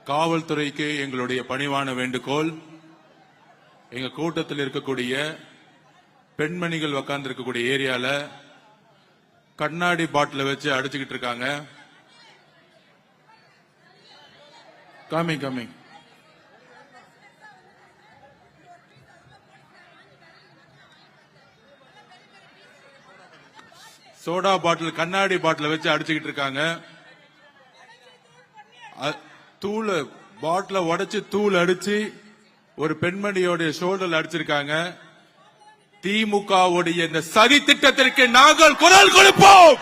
காவல்துறைக்கு எங்களுடைய பணிவான வேண்டுகோள், எங்க கூட்டத்தில் இருக்கக்கூடிய பெண்மணிகள் உட்கார்ந்து இருக்கக்கூடிய ஏரியால கண்ணாடி பாட்டில வச்சு அடிச்சுக்கிட்டு இருக்காங்க. கமிங் சோடா பாட்டில் கண்ணாடி பாட்டில வச்சு அடிச்சுக்கிட்டு இருக்காங்க. தூள் பாட்டில உடைச்சு தூள் அடிச்சு ஒரு பெண்மணியோட ஷோல்டர்ல அடிச்சிருக்காங்க. திமுகவுடைய இந்த சதி திட்டத்திற்கு நாங்கள் குரல் கொடுப்போம்.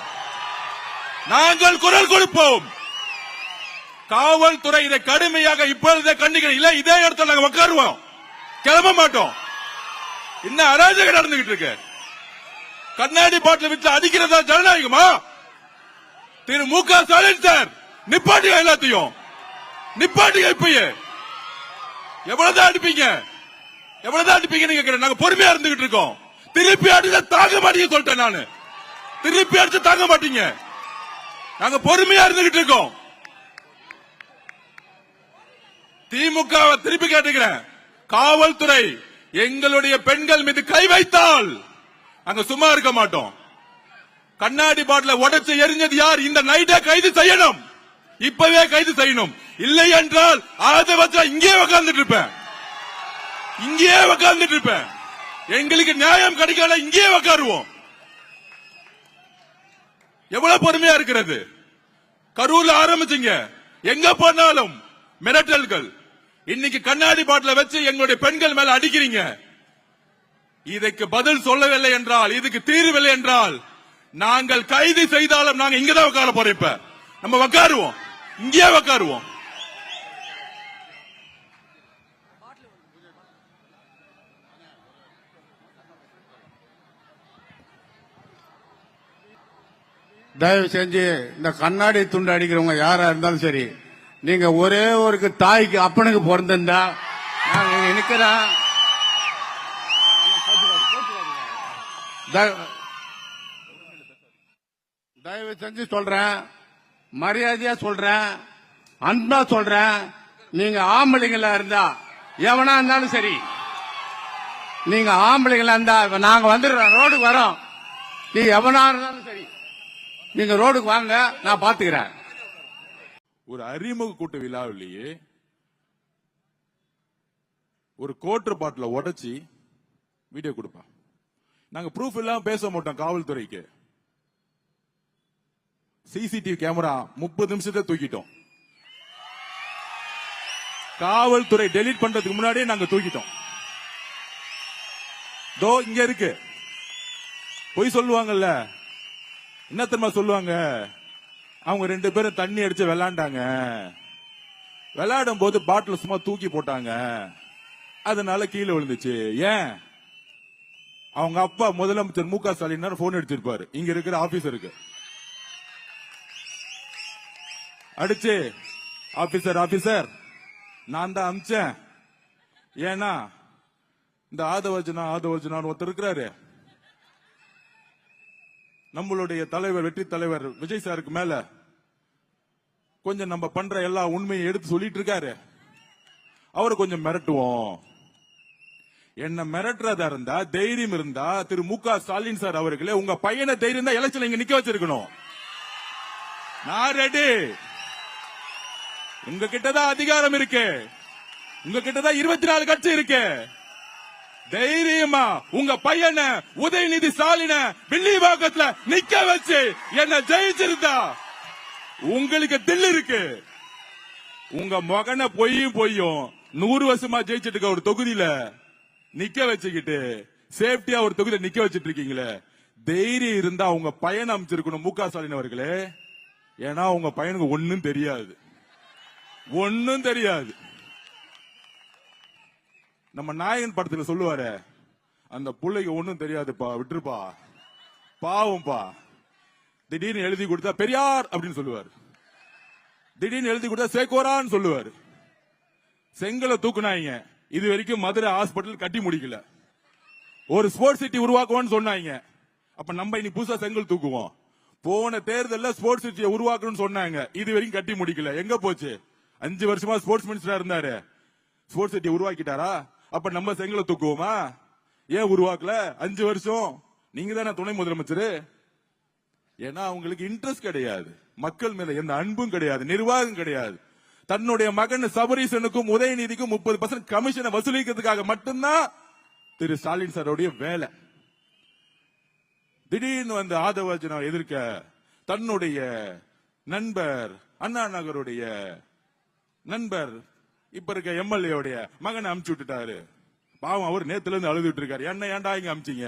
காவல்துறை இதை கடுமையாக இப்பொழுதே கண்டிக்கிறோம். இல்ல இதே இடத்துல நாங்க உட்காருவோம், கிளம்ப மாட்டோம். இன்னும் அராஜகம் நடந்துகிட்டு இருக்கு. கண்ணாடி பாட்டில் வச்சு அடிக்கிறதா ஜனநாயகமா? திரு மு க ஸ்டாலின் சார், நிப்பாட்டியா எல்லாத்தையும், நிப்பாட்டியா. இப்பயே எவ்வளவுதான் அடிப்பீங்க கேட்கிறேன். நாங்க பொறுமையா இருந்துகிட்டு இருக்கோம். திருப்பி அடிச்சா தாங்க மாட்டீங்க சொல்லிட்டேன் நானு. திருப்பி அடிச்சு தாங்க மாட்டீங்க. நாங்க பொறுமையா இருந்துகிட்டு இருக்கோம். திமுக திருப்பி கேட்டுக்கிறேன், காவல்துறை எங்களுடைய பெண்கள் மீது கை வைத்தால் அங்க சும்மா இருக்க மாட்டோம். கண்ணாடி பாட்டில உடைச்சு எரிஞ்சது யார்? இந்த நைட்டை கைது செய்யணும், இப்பவே கைது செய்யணும். இல்லை என்றால் அதை வச்சா இங்கே உட்கார்ந்துட்டு இருப்பேன். எங்களுக்கு நியாயம் கிடைக்கல, இங்கே உட்காருவோம். எவ்வளவு பொறுமையா இருக்கிறது? கரூர்ல ஆரம்பிச்சீங்க, எங்க போனாலும் மிரட்டல்கள். இன்னைக்கு கண்ணாடி பாட்டில வச்சு எங்களுடைய பெண்கள் மேல அடிக்கிறீங்க. இதற்கு பதில் சொல்லவில்லை என்றால், இதுக்கு தீர்வில்லை என்றால் நாங்கள் கைது செய்தாலும் நாங்க இங்கதான் உட்கார போறோம். இப்ப நம்ம உட்காருவோம், இங்கே உட்காருவோம். தயவு செஞ்சு இந்த கண்ணாடி துண்டு அடிக்கிறவங்க யாரா இருந்தாலும் சரி, நீங்க ஒரே ஒரு தாய்க்கு அப்பனுக்கு பிறந்திருந்தா நான் நினைக்கிறேன். தயவு செஞ்சு சொல்றேன், மரியாதையா சொல்றேன், அன்பா சொல்றேன். நீங்க ஆம்பளைங்களா இருந்தா, எவனா இருந்தாலும் சரி, நீங்க ஆம்பளைங்களா இருந்தா நாங்க வந்துடுறோம், ரோடுக்கு வரோம். நீங்க எவனா இருந்தாலும் சரி, நீங்க ரோடுக்கு வாங்க, நான் பாத்துக்கிறேன். ஒரு அறிமுக கூட்ட விழாவிலேயே ஒரு கோட்டர் பாட்டில உடைச்சி வீடியோ கொடுப்பான். நாங்க ப்ரூஃப் இல்லாம பேச மாட்டோம். காவல்துறைக்கு சிசிடிவி கேமரா 30 நிமிஷத்தை தூக்கிட்டோம். காவல்துறை டெலீட் பண்றதுக்கு முன்னாடியே நாங்க தூக்கிட்டோம். தோ இங்க இருக்கு. பொய் சொல்லுவாங்கல்ல, என்ன தெரியுமா சொல்லுவாங்க? அவங்க 2 பேரும் தண்ணி அடிச்சு விளையாண்டாங்க, விளையாடும் போது பாட்டில் சும்மா தூக்கி போட்டாங்க, அதனால கீழே விழுந்துச்சு. ஏன்? அவங்க அப்பா முதலமைச்சர் மு க ஸ்டாலின் போன் அடிச்சிருப்பாரு இங்க இருக்கிற ஆபீசருக்கு. அடிச்சு, ஆபீசர் நான் தான் அமிச்சேன். ஏன்னா இந்த ஆதவர்ஜனா ஒருத்தர் இருக்கிறாரு, நம்மளுடைய தலைவர், வெற்றி தலைவர் விஜய் சாருக்கு மேல கொஞ்சம் நம்ம பண்ற எல்லா உண்மையை எடுத்து சொல்லிட்டு இருக்காரு. அவரை கொஞ்சம் மிரட்டுவோம். என்ன மிரட்டுறதா இருந்தா, தைரியம் இருந்தா திரு மு க ஸ்டாலின் சார் அவர்களே, உங்க பையனை தைரியம் தான் எலெக்ஷன் இங்க நிக்க வச்சிருக்கணும். நான் ரெடி. உங்க கிட்டதான் அதிகாரம் இருக்கு, உங்க கிட்டதான் 24 கட்சி இருக்கு. தைரியமா உங்க பையனை உதயநிதி ஸ்டாலின வில்லிவாக்கத்துல நிக்க வச்சு என்ன ஜெயிச்சிருந்தா உங்களுக்கு தில் இருக்கு. உங்க மகனை பொய்யும் 100 வருஷமா ஜெயிச்சிட்டு இருக்க ஒரு தொகுதியில நிக்க வச்சுக்கிட்டு சேஃப்டியா ஒரு தொகுதியில நிக்க வச்சிட்டு இருக்கீங்களே, தைரியம் இருந்தா உங்க பையனை அமைச்சிருக்கணும் மு க ஸ்டாலின் அவர்களே. ஏன்னா உங்க பையனுக்கு ஒன்னும் தெரியாது. நம்ம நாயகன் படத்துல சொல்லுவாரு, அந்த பிள்ளைக்கு ஒன்னும் தெரியாதுப்பா, விட்டுருப்பா, பாவம்பா. திடீர்னு எழுதி கொடுத்தா பெரியார் அப்படின்னு சொல்லுவாரு, திடீர்னு எழுதி கொடுத்தா சேகோரான்னு சொல்லுவாரு. செங்கலை தூக்குனாங்க, இது வரைக்கும் மதுரை ஹாஸ்பிட்டல் கட்டி முடிக்கல. ஒரு ஸ்போர்ட்ஸ் சிட்டி உருவாக்குவோம்னு சொன்னாங்க. அப்ப நம்ம இன்னைக்கு புதுசா செங்கல் தூக்குவோம். போன தேர்தலில் ஸ்போர்ட்ஸ் சிட்டியை உருவாக்கணும்னு சொன்னாங்க, இது வரைக்கும் கட்டி முடிக்கல. எங்க போச்சு? 5 வருஷமா ஸ்போர்ட்ஸ் மினிஸ்டரா இருந்தாரு. ஸ்போர்ட்ஸ் சிட்டி உருவாக்கிட்டாரா? அப்ப நம்ம செங்கலை தூக்குவோமா? ஏன் உருவாக்கல? 5 வருஷம் நீங்க தானே துணை முதலமைச்சர். ஏன்னா அவங்களுக்கு இன்ட்ரெஸ்ட் கிடையாது, மக்கள் மேல எந்த அன்பும் கிடையாது, நிர்வாகம் கிடையாது. தன்னுடைய மகன் சபரீசனுக்கும் உதயநிதிக்கும் 30% கமிஷனை வசூலிக்கிறதுக்காக மட்டும்தான் திரு ஸ்டாலின் சாரோடைய வேலை. திடீர்னு வந்து ஆதவர்ஜனை எதிர்க்க தன்னுடைய நண்பர் அண்ணா நகருடைய நண்பர் இப்ப இருக்க எம்எல்ஏ மகனை அமுச்சு விட்டுட்டாரு. பாவம் அவர் நேத்துல இருந்து அழுதுட்டு இருக்காரு. என்ன ஏன்டா இங்க அமிச்சிங்க?